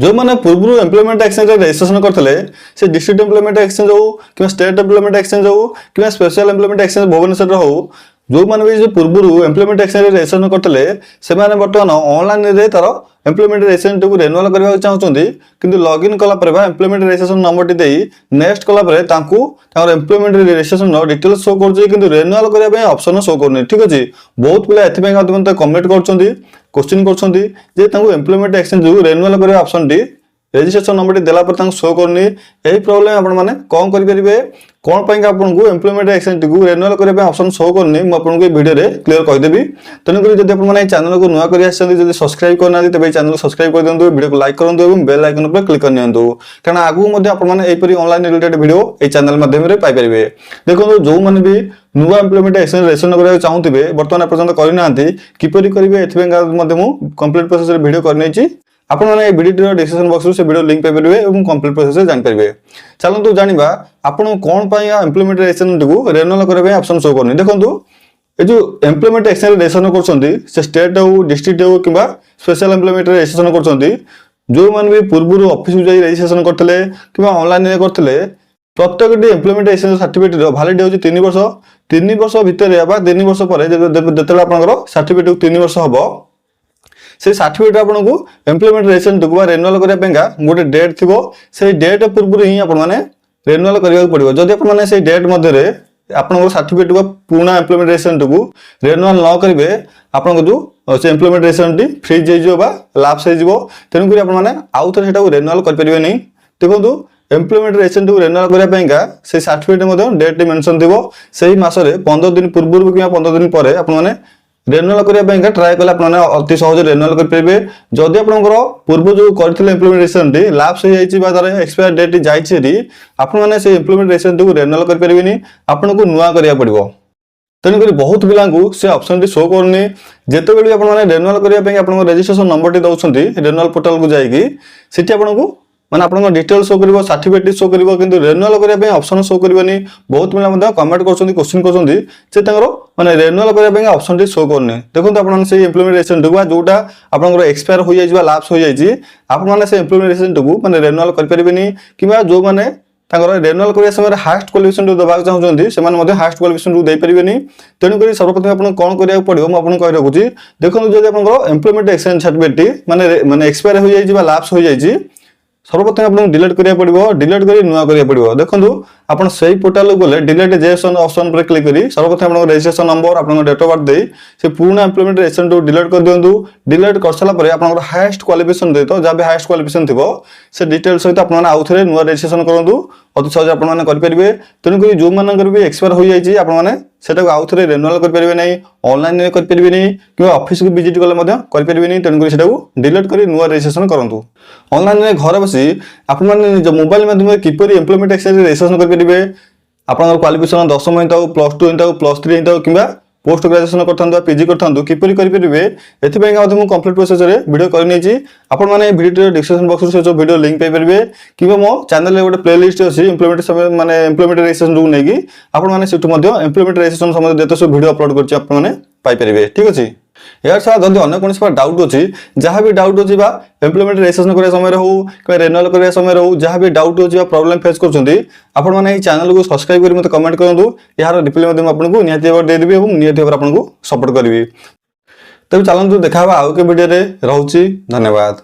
जो मैंने पूर्व एम्प्लॉयमेंट एक्सचेंज रजिस्ट्रेशन करते से डिस्ट्रिक्ट एम्प्लॉयमेंट एक्सचेंज हो कि स्टेट एम्प्लॉयमेंट एक्सचेंज हो कि स्पेशल एम्प्लॉयमेंट एक्सचेंज भुवनेश्वर हो जो मैंने भी पूर्व एम्प्लॉयमेंट एक्सचेंज रजिस्ट्रेशन करते से बर्तमान ऑनलाइन तार एम्प्लॉयमेंट रजिस्ट्रेशन को रेन्युअल करने चाहते किंतु लॉगिन कला employment registration number T next कला एम्प्लॉयमेंट रजिस्ट्रेशन डिटेल्स शो कर रेन्युअल करने ऑप्शन शो करनी ठीक अच्छे बहुत पिला एत कमेंट कर क्वेश्चन कर एम्प्लॉयमेंट एक्सचेंज रेन्युअल करने option T registration number T देला पर शो करनी यही प्रोब्लेम आपण मैंने कौन करेंगे कौन पाई आपको एम्प्लॉयमेंट एक्सचेंज को रेन्युअल करने ऑप्शन शो करनी मुझे वीडियो क्लियर करदेवी तेणुक जब आप चैनल को नुआ कर सब्सक्राइब करना तेज चैनल सब्सक्राइब कर दिखाँ वीडियो को लाइक करूँ और बेल आइकन पर क्लिक कर नियंतु कारण आगुरी ऑनलाइन रिलेटेड वीडियो ये चैनल माध्यम पाइपर देखो जो मैंने भी नुआ एम्प्लॉयमेंट एक्सचेंज रजिस्ट्रेशन करने चाहूथे बर्तमान पर्यटन करना किपर करेंगे कंप्लीट प्रोसेस वीडियो करनी आपण मैंने वीडियो डिस्क्रिप्शन बॉक्स से वीडियो लिंक पाइपर और कंप्लीट प्रोसेस जानीपारे चलते जाना आपन कौन एम्प्लॉयमेंट रजिस्ट्रेशन को रेन्युअल करने ऑप्शन शो करनी देखो ये जो एम्प्लॉयमेंट एक्सचेंज रजिस्ट्रेशन कर स्टेट हो डिस्ट्रिक्ट हो कि स्पेशल एम्प्लॉयमेंट रजिस्ट्रेशन कर जो मैंने भी पूर्व ऑफिस को जाई रजिस्ट्रेशन करते कि ऑनलाइन करते प्रत्येक एम्प्लॉयमेंट एक्सचेंज सर्टिफिकेट वैलिडिटी होची 3 वर्ष भितर 3 वर्ष पर जो आप सर्टिफिकेट 3 वर्ष हम से सर्टिफिकेट आपको एम्प्लॉयमेंट रजिस्ट्रेशन रेन्युअल करने गोटे डेट थी से डेट पूर्व ही आपने रेन्युअल करने पड़ो जदि आपने से डेट मध्य आप सर्टिफिकेट को पुराना एम्प्लॉयमेंट रजिस्ट्रेशन को रेन्युअल न करेंगे आपको जो से एम्प्लॉयमेंट रजिस्ट्रेशन टी फ्रीज हो लैप्स हो तेणुक आपने आउ थे रेन्युअल करेंगे नहीं देखो एम्प्लॉयमेंट रजिस्ट्रेशन को रेन्युअल करने से सर्टिफिकेट डेट मेंशन थी से मसरे 15 दिन पूर्व कि 15 दिन पर आपने रेन्युअल करने ट्राए कले अति सहज रेन्युअल करेंगे जदि आप पूर्व जो करते एम्प्लॉयमेंट रजिस्ट्रेशन टी लैप्स हो तार एक्सपायर डेट जाइए आपने से एम्प्लॉयमेंट रजिस्ट्रेशन को रेन्युअल करेंगे आपको नुआ करा पड़ो तेणुक बहुत पिला से ऑप्शन टी शो करनी जिते भी आपने रेन्युअल करने आप रजिस्ट्रेशन नंबर टी दौरान रेन्युअल पोर्टल को जाकि आपको माने आपन डिटेल शो करिवो सर्टिफिकेट शो करिवो किंतु रेन्युअल करने ऑप्शन शो करिवनी बहुत पिला कमेंट करछन्ती क्वेश्चन करछन्ती से तांगरो माने रेन्युअल करने ऑप्शन टी शो करने देखो आपन से एम्प्लॉयमेंट रजिस्ट्रेशन दुबा जोटा आपन एक्सपायर हो जाई बा लैप्स हो जाई आपन माने से एम्प्लॉयमेंट रजिस्ट्रेशन को माने रेन्युअल कर परिबेनी किबा जो माने रेन्युअल करने समय हास्ट क्वालिफिकेशन देवा चाहते से हास्ट क्वालिफिकेशन दे पारे तेणुक सर्वप्रथम आपको कौन करा पड़ो मुझे कही रखुच्छी देखो जब आप एम्प्लॉयमेंट एक्सचेंज सर्टिफिकेट माने एक्सपायर हो जाए लैप्स हो जाए सर्वप्रथम आपको डिलीट करिया पड़िबो डिलीट करी नुआ करिया पड़िबो देखंतु आपण सही पोर्टल को गले डिलीट जेएसएन ऑप्शन पर क्लिक करी सर्वप्रथम आपन रजिस्ट्रेशन नंबर आपन डेट ऑफ बर्थ दे से पूर्ण एम्प्लॉयमेंट रजिस्ट्रेशन को डिलीट कर दियंतु डिलीट कर सला परे आपन हाईएस्ट क्वालिफिकेशन देतो जा भी हाईएस्ट क्वालिफिकेशन थिबो से डिटेल सहित आपन आउ थरे नुआ रजिस्ट्रेशन करंतु अति सहज आपन माने कर परिबे तेणुक जो मानकर भी एक्सपायर हो जाई आपन माने सेटा आउ थरे रेन्युअल कर परिबे नै ऑनलाइन कर परिबे नै कि ऑफिस को विजिट कले मध्य कर परिबे नै तेणुक सेटा को डिलीट करी नुआ रजिस्ट्रेशन करंतु ऑनलाइन रे घर बसी आपन माने निज मोबाइल माध्यम किपरि एम्प्लॉयमेंट एक्सचेंज रजिस्ट्रेशन कर परिबे आपन क्वालिफिकेशन 10 हिंता +2 हिंता +3 हिंता कि पोस्ट ग्रेजुएशन करथांदो पीजी करथांदो किपरि करि परिबे एथिबे मु कंप्लीट प्रोसेस रे वीडियो करनी छी आपण माने वीडियो डिस्क्रिप्शन बॉक्स से जो वीडियो लिंक पाई परिबे किबा मो चैनल रे गोटे प्लेलिस्ट अछि एम्प्लॉयमेंट माने एम्प्लॉयमेंट रजिस्ट्रेशन जो नेगी आपण माने सेटु मध्ये एम्प्लॉयमेंट रजिस्ट्रेशन संबंधित जेते सब वीडियो अपलोड करछि आपण माने पाई परिबे ठीक अछि यार साथ जदि अन्य कोन डाउट अछि जहां भी डाउट अछि बा एम्प्लॉयमेंट रजिस्ट्रेशन करे समय हो कि रेन्युअल करे समय हो जहां भी डाउट अछि बा प्रॉब्लम फेस करछन्ती आपण माने ई चैनल को सब्सक्राइब करी मते कमेंट करंतु यार रिप्लाई मध्ये आपनको नियति एवर दे देबी एवं नियति एवर आपनको सपोर्ट करबी तब चलंतु देखाबा आउ के वीडियो रे रहउची धन्यवाद।